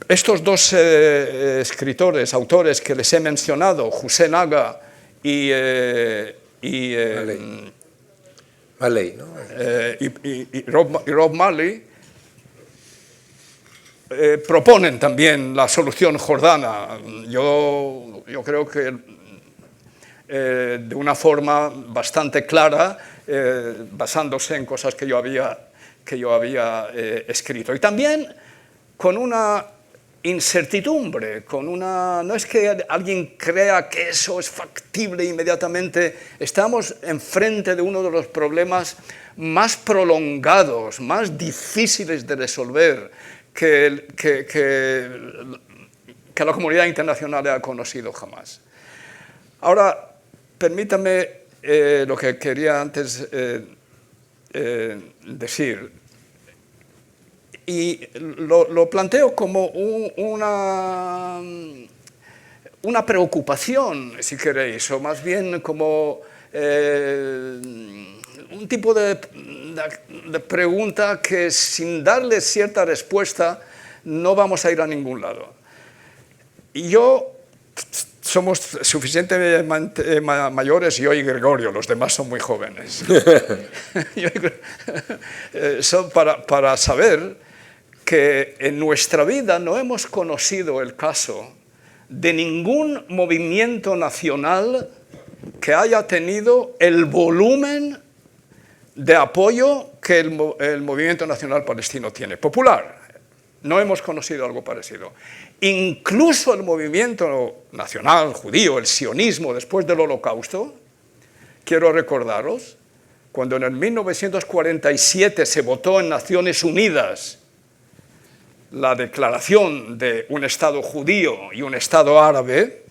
Estos dos autores que les he mencionado, Hussein Agha y Malley, ¿no? Rob Malley, proponen también la solución jordana. Yo creo que de una forma bastante clara, basándose en cosas que yo había escrito. Y también con una incertidumbre, no es que alguien crea que eso es factible inmediatamente. Estamos enfrente de uno de los problemas más prolongados, más difíciles de resolver que la comunidad internacional ha conocido jamás. Ahora, permítame lo que quería antes decir, y lo planteo como una preocupación, si queréis, o más bien como un tipo de pregunta que sin darle cierta respuesta no vamos a ir a ningún lado. Y somos suficientemente mayores, yo y Gregorio, los demás son muy jóvenes, para saber que en nuestra vida no hemos conocido el caso de ningún movimiento nacional que haya tenido el volumen de apoyo que el movimiento nacional palestino tiene, popular. No hemos conocido algo parecido. Incluso el movimiento nacional judío, el sionismo después del Holocausto, quiero recordaros, cuando en el 1947 se votó en Naciones Unidas la declaración de un Estado judío y un Estado árabe,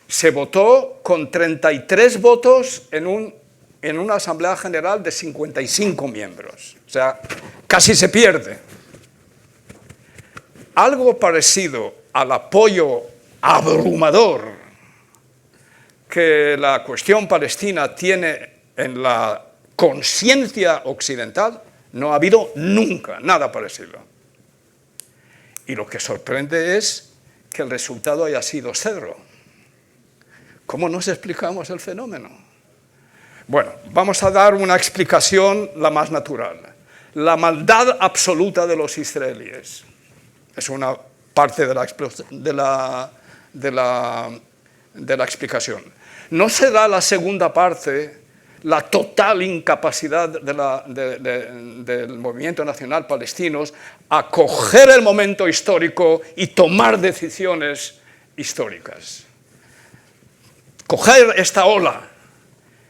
se votó con 33 votos en una Asamblea General de 55 miembros. O sea, casi se pierde. Algo parecido al apoyo abrumador que la cuestión palestina tiene en la conciencia occidental, no ha habido nunca nada parecido. Y lo que sorprende es que el resultado haya sido cero. ¿Cómo nos explicamos el fenómeno? Bueno, vamos a dar una explicación la más natural. La maldad absoluta de los israelíes. Es una parte de la explicación. No será la segunda parte la total incapacidad del movimiento nacional palestino a coger el momento histórico y tomar decisiones históricas. Coger esta ola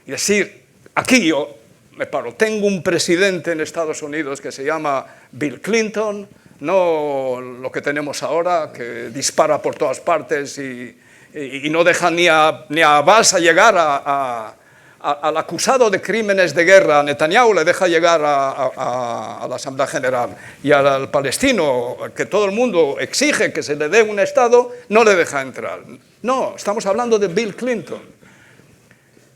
y decir, aquí yo me paro, tengo un presidente en Estados Unidos que se llama Bill Clinton, no lo que tenemos ahora, que dispara por todas partes y no deja ni a Abbas a llegar al acusado de crímenes de guerra. Netanyahu le deja llegar a la Asamblea General, y al palestino, que todo el mundo exige que se le dé un Estado, no le deja entrar. No, estamos hablando de Bill Clinton,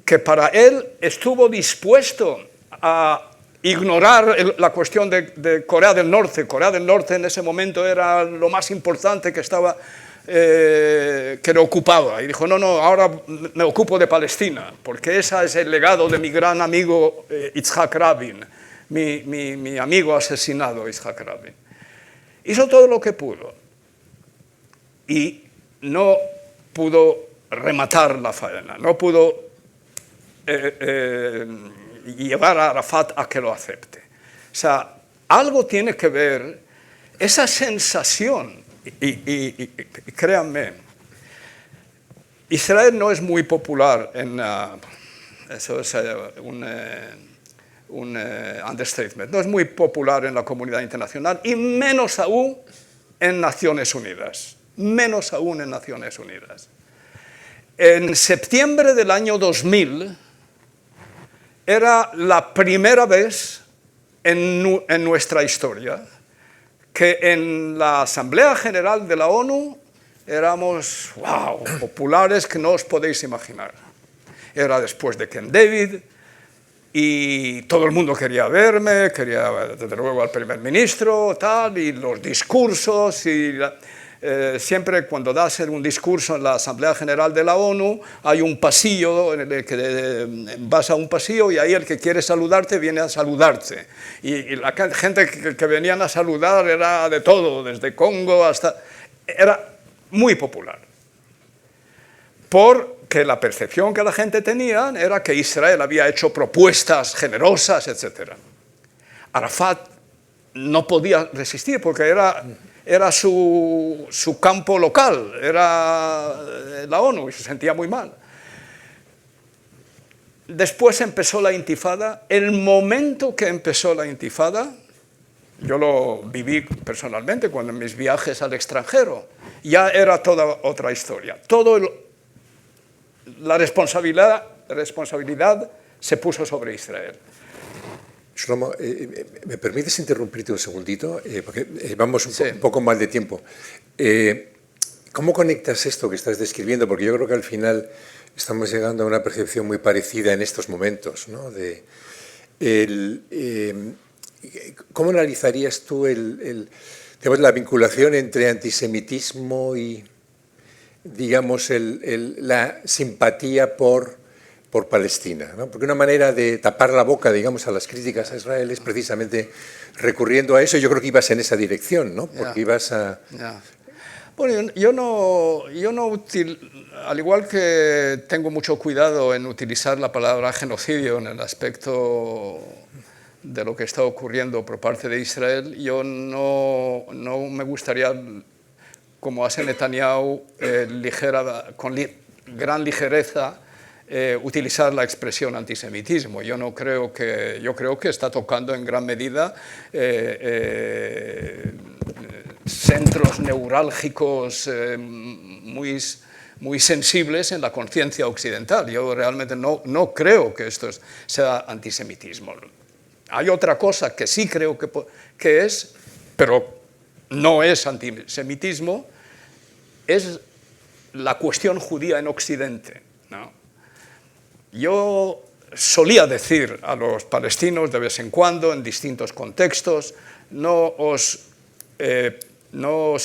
que para él estuvo dispuesto a ignorar la cuestión de Corea del Norte. Corea del Norte en ese momento era lo más importante que le ocupaba, y dijo, no, ahora me ocupo de Palestina, porque ese es el legado de mi gran amigo Yitzhak Rabin, mi amigo asesinado Yitzhak Rabin. Hizo todo lo que pudo y no pudo rematar la faena, no pudo llevar a Arafat a que lo acepte. O sea, algo tiene que ver esa sensación. Y créanme, Israel no es muy popular eso es understatement. No es muy popular en la comunidad internacional y menos aún en Naciones Unidas. Menos aún en Naciones Unidas. En septiembre del año 2000 era la primera vez en nuestra historia que en la Asamblea General de la ONU éramos, wow, populares que no os podéis imaginar. Era después de Camp David y todo el mundo quería verme, quería desde luego al primer ministro, tal, y los discursos y siempre cuando das un discurso en la Asamblea General de la ONU hay un pasillo, en el que vas a un pasillo y ahí el que quiere saludarte viene a saludarte. Y la gente que venían a saludar era de todo, desde Congo hasta... Era muy popular. Porque la percepción que la gente tenía era que Israel había hecho propuestas generosas, etc. Arafat no podía resistir porque era su campo local, era la ONU y se sentía muy mal. Después empezó la intifada. El momento que empezó la intifada, yo lo viví personalmente cuando en mis viajes al extranjero, ya era toda otra historia. La responsabilidad se puso sobre Israel. Shlomo, ¿me permites interrumpirte un segundito? Porque vamos un poco mal de tiempo. ¿Cómo conectas esto que estás describiendo? Porque yo creo que al final estamos llegando a una percepción muy parecida en estos momentos, ¿no? ¿Cómo analizarías tú digamos, la vinculación entre antisemitismo y, digamos, la simpatía por Palestina, ¿no? Porque una manera de tapar la boca, digamos, a las críticas a Israel es precisamente recurriendo a eso. Yo creo que ibas en esa dirección, ¿no? Porque ibas a... Bueno, yo no al igual que tengo mucho cuidado en utilizar la palabra genocidio en el aspecto de lo que está ocurriendo por parte de Israel, yo no me gustaría, como hace Netanyahu, con gran ligereza, utilizar la expresión antisemitismo. Yo creo que está tocando en gran medida centros neurálgicos muy sensibles en la conciencia occidental. Yo realmente no creo que esto sea antisemitismo. Hay otra cosa que sí creo que es, pero no es antisemitismo, es la cuestión judía en Occidente, ¿no? Yo solía decir a los palestinos de vez en cuando, en distintos contextos, no os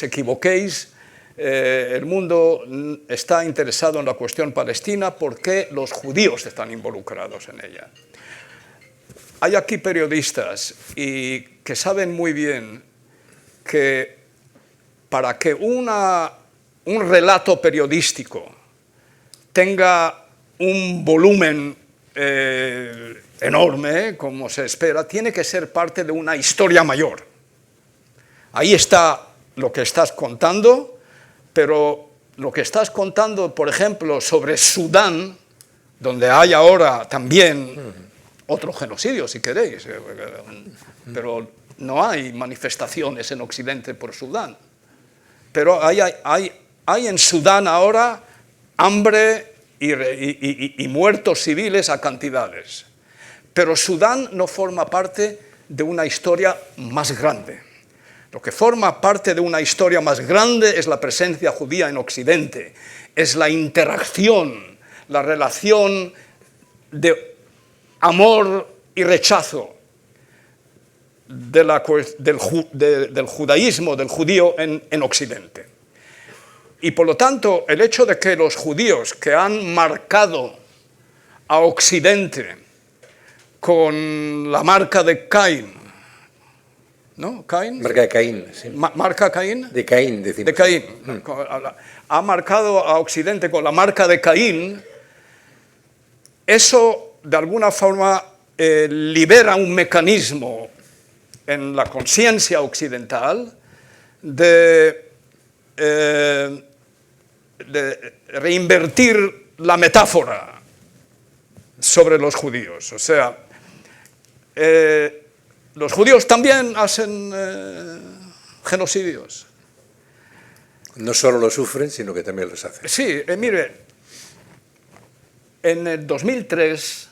equivoquéis, el mundo está interesado en la cuestión palestina porque los judíos están involucrados en ella. Hay aquí periodistas que saben muy bien que para que un relato periodístico tenga un volumen enorme, como se espera, tiene que ser parte de una historia mayor. Ahí está lo que estás contando, pero lo que estás contando, por ejemplo, sobre Sudán, donde hay ahora también otro genocidio, si queréis, pero no hay manifestaciones en Occidente por Sudán. Pero hay en Sudán ahora hambre y muertos civiles a cantidades. Pero Sudán no forma parte de una historia más grande. Lo que forma parte de una historia más grande es la presencia judía en Occidente, es la interacción, la relación de amor y rechazo del judaísmo, del judío en Occidente. Y por lo tanto, el hecho de que los judíos que han marcado a Occidente con la marca de Caín, ¿no? ¿Caín? Marca de Caín. Sí. ¿Marca Caín? De Caín, decimos. De Caín. Ha marcado a Occidente con la marca de Caín. Eso, de alguna forma, libera un mecanismo en la conciencia occidental de reinvertir la metáfora sobre los judíos. O sea, los judíos también hacen genocidios. No solo lo sufren, sino que también los hacen. Sí, mire, en el 2003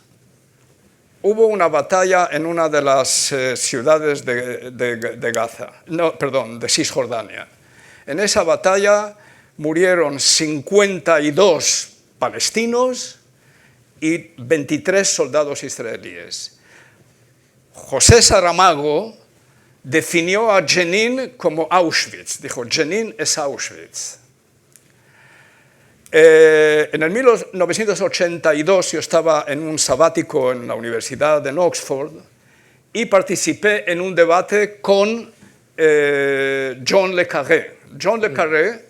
hubo una batalla en una de las ciudades de Gaza, no, perdón, de Cisjordania. En esa batalla murieron 52 palestinos y 23 soldados israelíes. José Saramago definió a Jenin como Auschwitz. Dijo, Jenin es Auschwitz. En el 1982 yo estaba en un sabático en la Universidad de Oxford y participé en un debate con John le Carré. John le Carré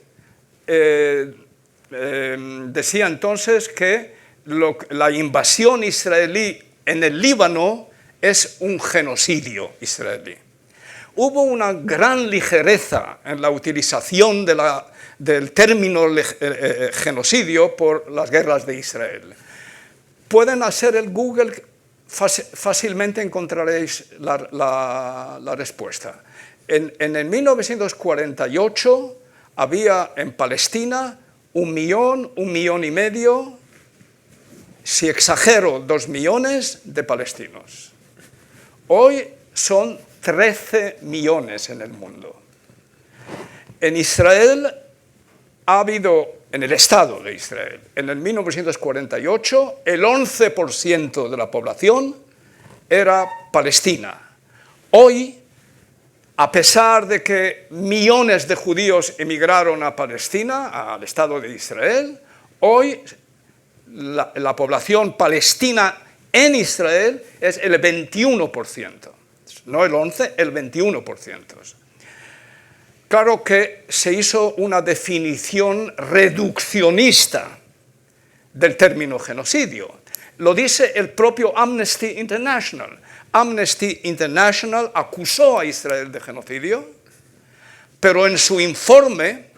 decía entonces que la invasión israelí en el Líbano es un genocidio israelí. Hubo una gran ligereza en la utilización del término genocidio por las guerras de Israel. Pueden hacer el Google, fácilmente encontraréis la respuesta. En el 1948 había en Palestina 1 millón y medio, si exagero, 2 millones de palestinos. Hoy son 13 millones en el mundo. En Israel ha habido, en el Estado de Israel, en el 1948, el 11% de la población era palestina. Hoy, a pesar de que millones de judíos emigraron a Palestina, al Estado de Israel, hoy la población palestina en Israel es el 21%. No el 11%, el 21%. Claro que se hizo una definición reduccionista del término genocidio. Lo dice el propio Amnesty International. Amnesty International acusó a Israel de genocidio, pero en su informe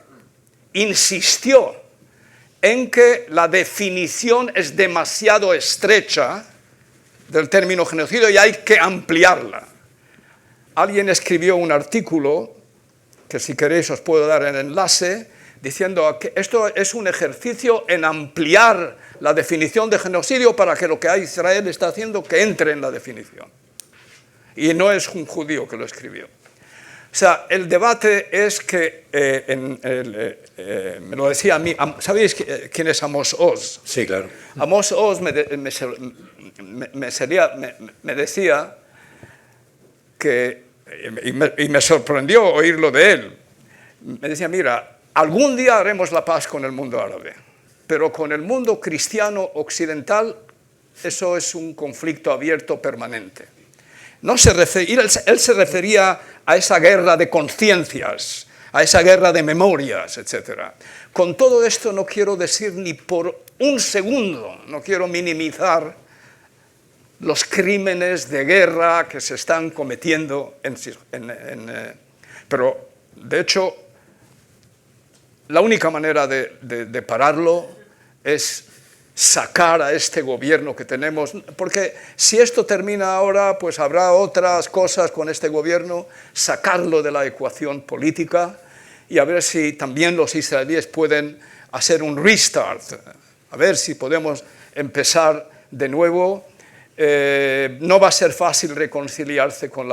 insistió en que la definición es demasiado estrecha del término genocidio y hay que ampliarla. Alguien escribió un artículo, que si queréis os puedo dar el enlace, diciendo que esto es un ejercicio en ampliar la definición de genocidio para que lo que Israel está haciendo que entre en la definición. Y no es un judío que lo escribió. O sea, el debate es que, me lo decía a mí, ¿sabéis quién es Amos Oz? Sí, claro. Amos Oz me decía que, y me sorprendió oírlo de él, me decía, mira, algún día haremos la paz con el mundo árabe, pero con el mundo cristiano occidental eso es un conflicto abierto permanente. Él se refería a esa guerra de conciencias, a esa guerra de memorias, etc. Con todo esto no quiero decir ni por un segundo, no quiero minimizar los crímenes de guerra que se están cometiendo pero, de hecho, la única manera de pararlo es sacar a este gobierno que tenemos, porque si esto termina ahora, pues habrá otras cosas con este gobierno, sacarlo de la ecuación política y a ver si también los israelíes pueden hacer un restart, a ver si podemos empezar de nuevo. No va a ser fácil reconciliarse con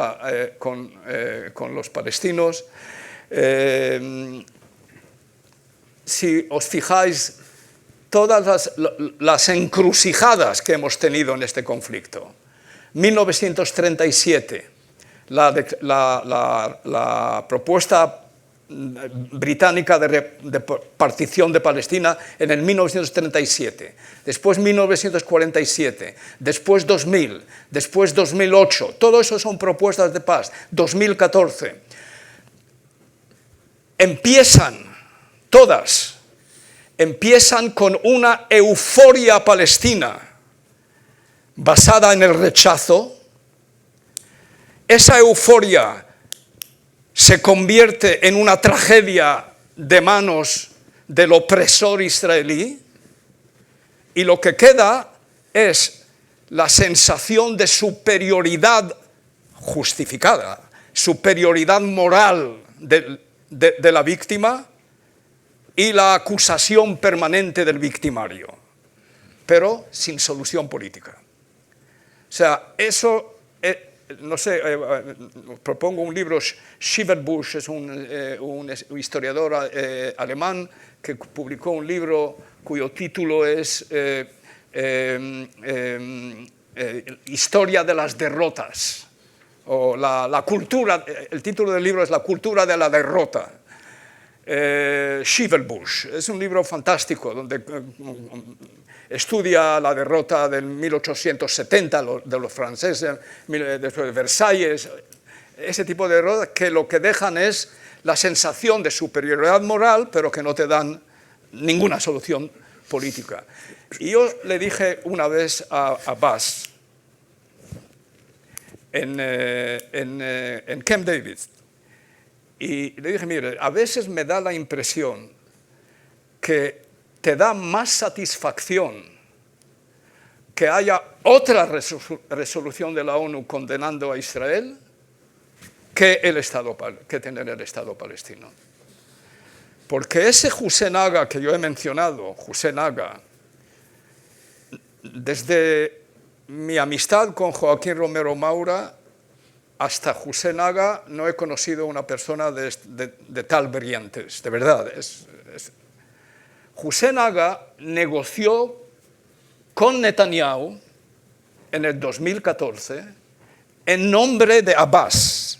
los palestinos. Si os fijáis, todas las encrucijadas que hemos tenido en este conflicto. 1937, la propuesta británica de partición de Palestina en el 1937, después 1947, después 2000, después 2008, todo eso son propuestas de paz. 2014, empiezan con una euforia palestina basada en el rechazo. Esa euforia se convierte en una tragedia de manos del opresor israelí y lo que queda es la sensación de superioridad justificada, superioridad moral de la víctima y la acusación permanente del victimario, pero sin solución política. O sea, eso, no sé, propongo un libro, Schievelbusch es un historiador alemán que publicó un libro cuyo título es Historia de las derrotas, o la cultura, el título del libro es La cultura de la derrota. Schievelbusch, es un libro fantástico donde estudia la derrota del 1870 de los franceses, después de Versalles, ese tipo de derrotas que lo que dejan es la sensación de superioridad moral, pero que no te dan ninguna solución política. Y yo le dije una vez a Abbas en Camp David, y le dije, mire, a veces me da la impresión que te da más satisfacción que haya otra resolución de la ONU condenando a Israel que tener el Estado palestino. Porque ese Hussein Agha que yo he mencionado, Hussein Agha, desde mi amistad con Joaquín Romero Maura hasta Hussein Agha no he conocido una persona de tal brillantes, de verdad. Hussein Agha negoció con Netanyahu en el 2014 en nombre de Abbas.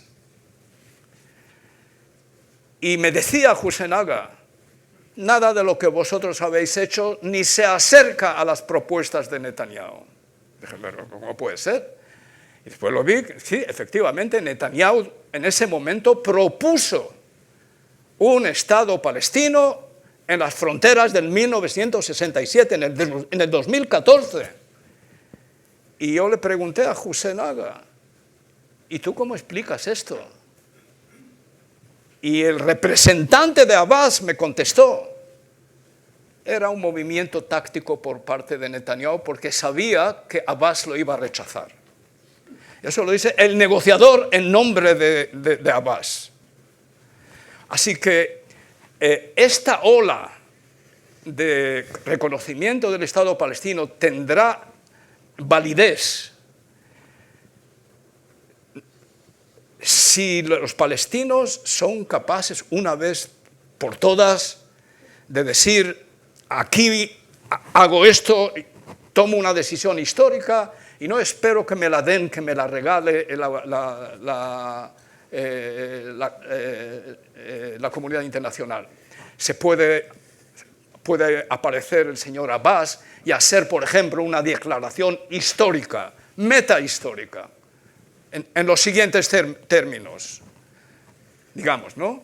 Y me decía Hussein Agha, nada de lo que vosotros habéis hecho ni se acerca a las propuestas de Netanyahu. Dije, pero ¿cómo puede ser? Y después lo vi, sí, efectivamente, Netanyahu en ese momento propuso un Estado palestino en las fronteras del 1967, en el 2014. Y yo le pregunté a Hussein Agha, ¿y tú cómo explicas esto? Y el representante de Abbas me contestó, era un movimiento táctico por parte de Netanyahu porque sabía que Abbas lo iba a rechazar. Eso lo dice el negociador en nombre de Abbas. Así que esta ola de reconocimiento del Estado palestino tendrá validez si los palestinos son capaces una vez por todas de decir, aquí hago esto, tomo una decisión histórica y no espero que me la den, que me la regale la comunidad internacional. Puede aparecer el señor Abbas y hacer, por ejemplo, una declaración histórica, metahistórica, en los siguientes términos, digamos, ¿no?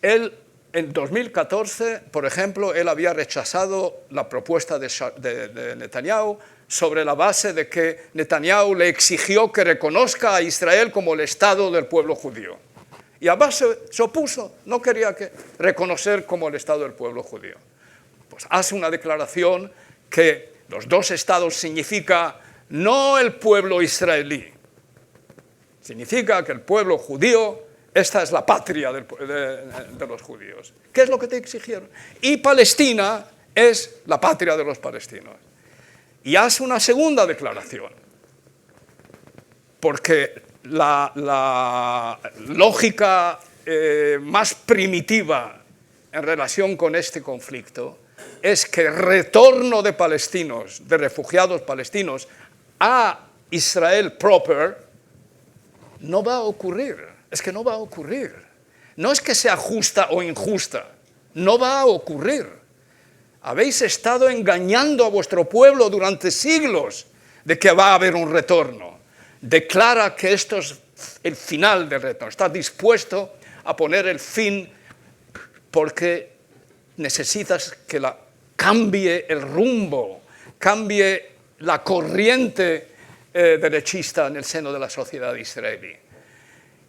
Él, en 2014, por ejemplo, él había rechazado la propuesta de Netanyahu sobre la base de que Netanyahu le exigió que reconozca a Israel como el Estado del pueblo judío. Y Abbas se opuso, no quería reconocer como el Estado del pueblo judío. Pues hace una declaración que los dos estados significa no el pueblo israelí, significa que el pueblo judío, esta es la patria de los judíos. ¿Qué es lo que te exigieron? Y Palestina es la patria de los palestinos. Y hace una segunda declaración, porque la lógica más primitiva en relación con este conflicto es que el retorno de palestinos, de refugiados palestinos a Israel proper, no va a ocurrir. Es que no va a ocurrir. No es que sea justa o injusta, no va a ocurrir. Habéis estado engañando a vuestro pueblo durante siglos de que va a haber un retorno. Declara que esto es el final del retorno. Está dispuesto a poner el fin porque necesitas que cambie el rumbo, cambie la corriente derechista en el seno de la sociedad israelí.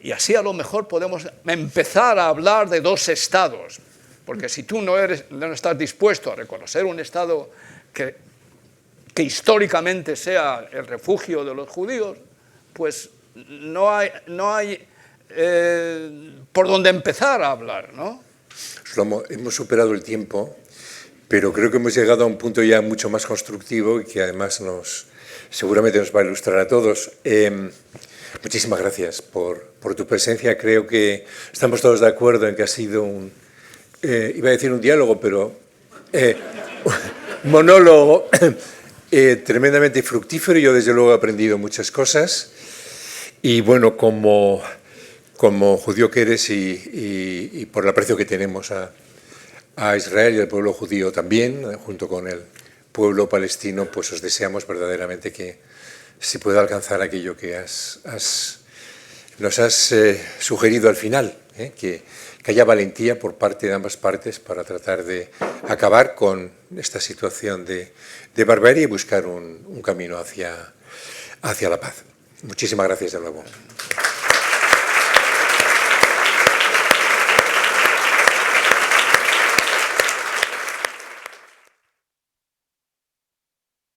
Y así a lo mejor podemos empezar a hablar de dos estados, porque si tú no estás dispuesto a reconocer un estado que que históricamente sea el refugio de los judíos, pues no hay por dónde empezar a hablar, ¿no? Shlomo, hemos superado el tiempo, pero creo que hemos llegado a un punto ya mucho más constructivo y que además seguramente nos va a ilustrar a todos. Muchísimas gracias por tu presencia. Creo que estamos todos de acuerdo en que ha sido iba a decir un diálogo, pero un monólogo tremendamente fructífero. Yo desde luego he aprendido muchas cosas y bueno, como judío que eres y por el aprecio que tenemos a Israel y al pueblo judío también, junto con el pueblo palestino, pues os deseamos verdaderamente que se pueda alcanzar aquello que nos has sugerido al final, que haya valentía por parte de ambas partes para tratar de acabar con esta situación de barbarie y buscar un camino hacia la paz. Muchísimas gracias de nuevo.